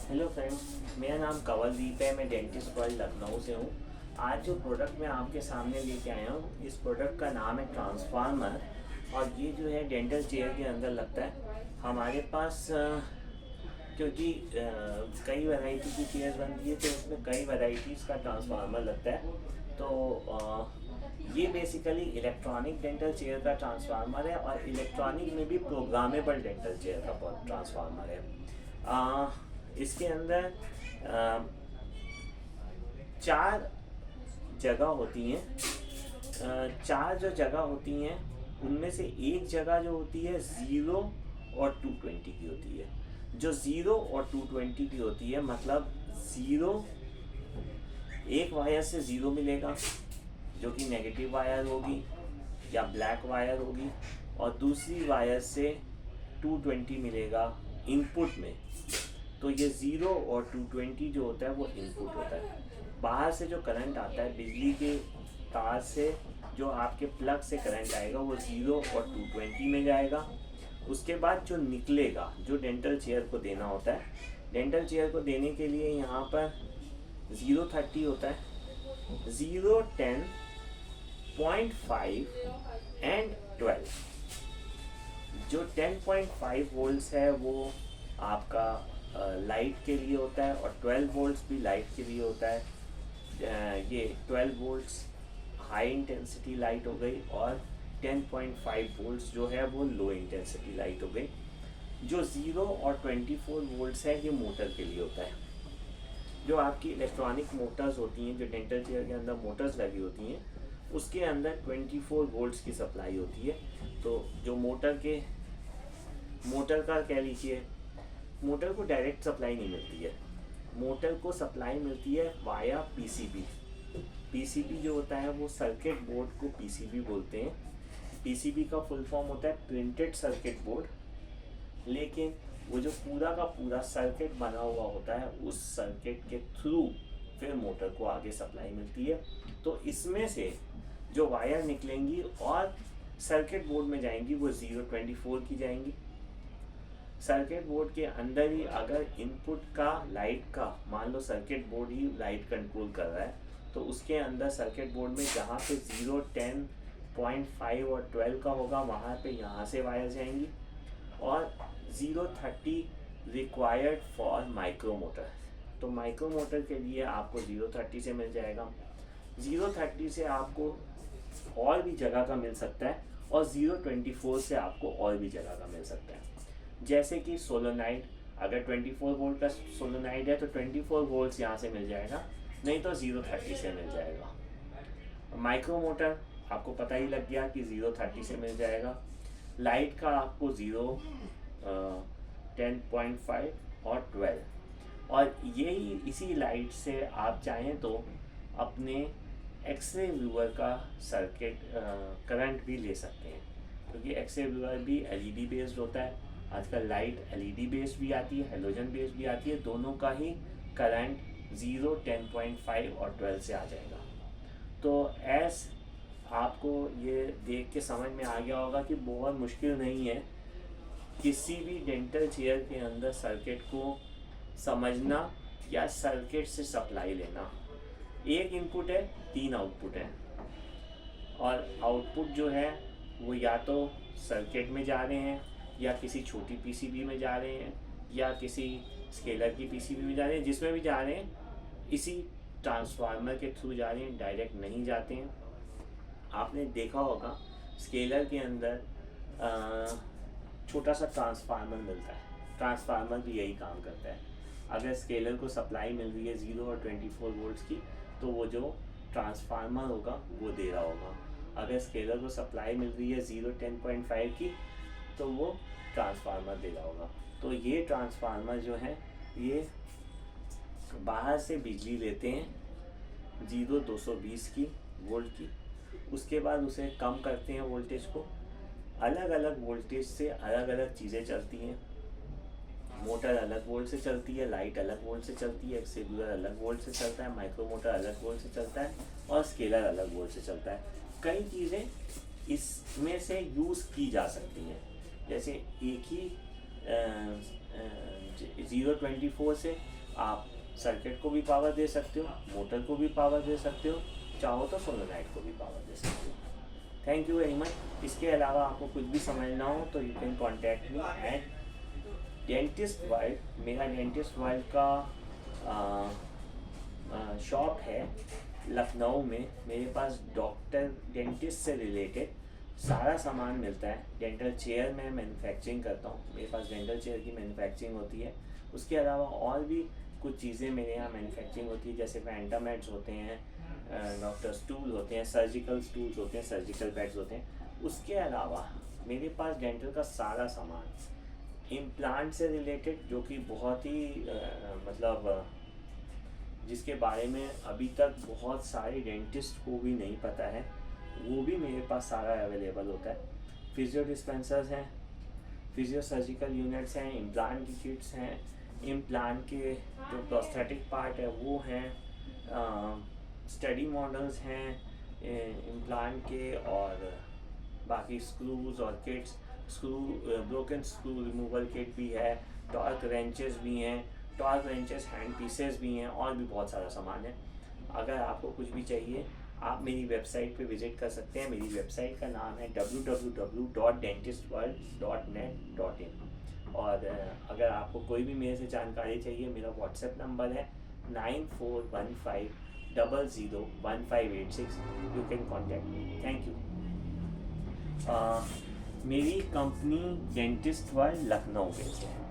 Hello friends, मेरा नाम कंवलदीप है। मैं डेंटिस्ट वर्ल्ड लखनऊ से हूँ। आज जो प्रोडक्ट मैं आपके सामने लेके आया हूँ, इस प्रोडक्ट का नाम है ट्रांसफार्मर। और ये जो है डेंटल चेयर के अंदर लगता है। हमारे पास क्योंकि कई वैरायटी की चेयर बनती है, तो उसमें कई वैरायटीज़ का ट्रांसफार्मर लगता है। तो ये बेसिकली इलेक्ट्रॉनिक डेंटल चेयर का ट्रांसफार्मर है, और इलेक्ट्रॉनिक में भी प्रोग्रामेबल डेंटल चेयर का ट्रांसफार्मर है। इसके अंदर अ, चार जगह होती हैं। चार जो जगह होती हैं, उनमें से एक जगह जो होती है 0 और 220 की होती है। जो 0 और 220 की होती है, मतलब 0, एक वायर से 0 मिलेगा जो कि नेगेटिव वायर होगी या ब्लैक वायर होगी, और दूसरी वायर से 220 मिलेगा इनपुट में। तो ये 0 और 220 जो होता है वो इनपुट होता है। बाहर से जो करंट आता है बिजली के तार से, जो आपके प्लग से करंट आएगा, वो 0 और 220 में जाएगा। उसके बाद जो निकलेगा, जो डेंटल चेयर को देना होता है, डेंटल चेयर को देने के लिए यहाँ पर 030 होता है, 010, 0.5 एंड 12। जो 10.5 वोल्ट्स है वो आपका लाइट के लिए होता है, और 12 वोल्ट्स भी लाइट के लिए होता है। ये 12 वोल्ट्स हाई इंटेंसिटी लाइट हो गई, और 10.5 वोल्ट्स जो है वो लो इंटेंसिटी लाइट हो गई। जो 0 और 24 वोल्ट्स है, ये मोटर के लिए होता है। जो आपकी इलेक्ट्रॉनिक मोटर्स होती हैं, जो डेंटल चेयर के अंदर मोटर्स लगी होती हैं, उसके अंदर 24 वोल्ट्स की सप्लाई होती है। तो जो मोटर का कह लीजिए, मोटर को डायरेक्ट सप्लाई नहीं मिलती है। मोटर को सप्लाई मिलती है वाया पीसीबी। पीसीबी जो होता है वो सर्किट बोर्ड को पीसीबी बोलते हैं। पीसीबी का फुल फॉर्म होता है प्रिंटेड सर्किट बोर्ड, लेकिन वो जो पूरा का पूरा सर्किट बना हुआ होता है, उस सर्किट के थ्रू फिर मोटर को आगे सप्लाई मिलती है। तो इसमें से जो वायर निकलेंगी और सर्किट बोर्ड में जाएंगी, वो 024 की जाएंगी। सर्किट बोर्ड के अंदर ही अगर इनपुट का लाइट का, मान लो सर्किट बोर्ड ही लाइट कंट्रोल कर रहा है, तो उसके अंदर सर्किट बोर्ड में जहाँ पे 0, 10, 0.5 और 12 का होगा, वहाँ पे यहाँ से वायर जाएंगी। और 030 रिक्वायर्ड फॉर माइक्रो मोटर। तो माइक्रो मोटर के लिए आपको 030 से मिल जाएगा। 030 से आपको और भी जगह का मिल सकता है, और 024 से आपको और भी जगह का मिल सकता है। जैसे कि सोलोनाइड, अगर 24 वोल्ट का सोलोनाइड है तो 24 वोल्ट्स यहाँ से मिल जाएगा, नहीं तो 030 से मिल जाएगा। माइक्रो मोटर आपको पता ही लग गया कि 030 से मिल जाएगा। लाइट का आपको 10.5 और 12। और यही इसी लाइट से आप चाहें तो अपने एक्सरे व्यूअर का सर्किट करंट भी ले सकते हैं, क्योंकि एक्सरे व्यूअर भी एलईडी बेस्ड होता है। आजकल लाइट एलईडी बेस्ड भी आती है, हेलोजन बेस्ड भी आती है। दोनों का ही करंट 0, 10.5 और 12 से आ जाएगा। तो एस आपको ये देख के समझ में आ गया होगा कि बहुत मुश्किल नहीं है किसी भी डेंटल चेयर के अंदर सर्किट को समझना या सर्किट से सप्लाई लेना। एक इनपुट है, 3 आउटपुट है, और आउटपुट जो है वो या तो सर्किट में जा रहे हैं, या किसी छोटी पीसीबी में जा रहे हैं, या किसी स्केलर की पीसीबी में जा रहे हैं। जिसमें भी जा रहे हैं, इसी ट्रांसफार्मर के थ्रू जा रहे हैं, डायरेक्ट नहीं जाते हैं। आपने देखा होगा स्केलर के अंदर छोटा सा ट्रांसफार्मर मिलता है। ट्रांसफार्मर भी यही काम करता है। अगर स्केलर को सप्लाई मिल रही है 0 और 24 वोल्ट्स की, तो वो जो ट्रांसफार्मर होगा वो दे रहा होगा। अगर स्केलर को सप्लाई मिल रही है 0, 10.5 की, तो वो ट्रांसफार्मर दे रहा होगा। तो ये ट्रांसफार्मर जो है, ये बाहर से बिजली लेते हैं 0-220 की वोल्ट की। उसके बाद उसे कम करते हैं वोल्टेज को। अलग अलग वोल्टेज से अलग अलग चीज़ें चलती हैं। मोटर अलग वोल्ट से चलती है, लाइट अलग वोल्ट से चलती है, एक्सेलुलर अलग वोल्ट से चलता है, माइक्रो मोटर अलग वोल्ट से चलता है, और स्केलर अलग वोल्ट से चलता है। कई चीज़ें इसमें से यूज़ की जा सकती हैं। जैसे एक ही 024 से आप सर्किट को भी पावर दे सकते हो, मोटर को भी पावर दे सकते हो, चाहो तो सोलेनोइड को भी पावर दे सकते हो। Thank you very much. इसके अलावा आपको कुछ भी समझना हो तो you can contact me at dentist world. मेरा डेंटिस्ट वर्ल्ड का शॉप है लखनऊ में। मेरे पास डॉक्टर डेंटिस्ट से रिलेटेड सारा सामान मिलता है। डेंटल चेयर में मैन्युफैक्चरिंग करता हूँ, मेरे पास डेंटल चेयर की मैन्युफैक्चरिंग होती है। उसके अलावा और भी कुछ चीज़ें मेरे यहाँ मैन्युफैक्चरिंग होती है, जैसे पेंटामेट्स होते हैं, डॉक्टर स्टूल होते हैं, सर्जिकल स्टूल्स होते हैं, सर्जिकल बेड्स होते हैं। उसके अलावा मेरे पास डेंटल का सारा सामान इम्प्लांट से रिलेटेड, जो कि बहुत ही मतलब जिसके बारे में अभी तक बहुत सारे डेंटिस्ट को भी नहीं पता है, वो भी मेरे पास सारा अवेलेबल होता है। फिजियो डिस्पेंसर्स हैं, फिजियो सर्जिकल यूनिट्स हैं, इम्प्लांट की किट्स हैं, इम्प्लांट के जो प्रोस्थेटिक पार्ट है वो हैं, स्टडी मॉडल्स हैं इम्प्लांट के, और बाकी स्क्रूज और kits, screw broken screw removal kit भी है, टॉर्क रेंचेस भी हैं, टॉर्क रेंचेस हैंड पीसेस भी हैं, और भी बहुत सारा सामान है। अगर आपको कुछ भी चाहिए आप मेरी वेबसाइट पे विज़िट कर सकते हैं। मेरी वेबसाइट का नाम है www.dentistworld.net.in। और अगर आपको कोई भी मेरे से जानकारी चाहिए, मेरा व्हाट्सएप नंबर है 9415001586। You can contact me. Thank you. मेरी company dentist world Lucknow based है।